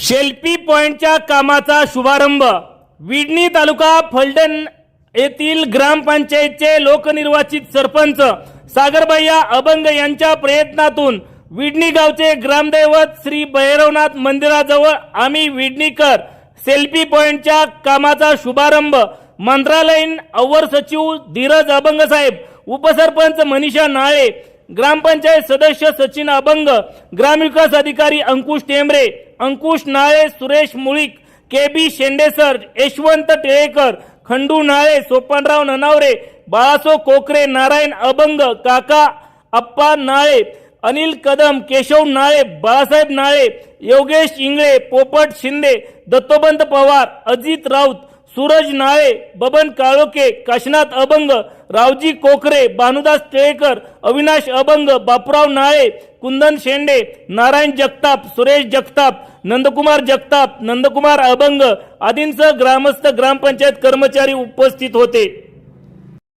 Selfie पॉइंटच्या कामाचा शुभारंभ विडणी तालुका फलटण येथील ग्रामपंचायतचे लोकनिर्वाचित सरपंच सागरभैया अभंग यांच्या प्रयत्नातून विडणी गावचे ग्रामदैवत श्री भैरवनाथ मंदिराजवळ आम्ही विडणीकर सेल्फी पॉइंटच्या कामाचा शुभारंभ मंत्रालयीन अवर सचिव धीरज अभंग साहेब, उपसरपंच मनीषा नाळे, ग्रामपंचायत सदस्य सचिन अभंग, ग्रामविकास अधिकारी अंकुश टेंबरे, अंकुश नाळे, सुरेश मुळीक, केबी शेंडेसर, यशवंत टिळेकर, खंडू नाळे, सोपानराव ननावरे, बाळासो कोकरे, नारायण अभंग, काका अप्पा नाळे, अनिल कदम, केशव नाळे, बाळासाहेब नाळे, योगेश इंगळे, पोपट शिंदे, दत्तोबंत पवार, अजित राऊत, सूरज नाळे, बबन काळोखे, काशीनाथ अभंग, रावजी कोकरे, भानुदास टिळेकर, अविनाश अभंग, बापूराव नाळे, कुंदन शेंडे, नारायण जगताप, सुरेश जगताप, नंदकुमार जगताप, नंदकुमार अभंग आदींसह ग्रामस्थ ग्रामपंचायत कर्मचारी उपस्थित होते।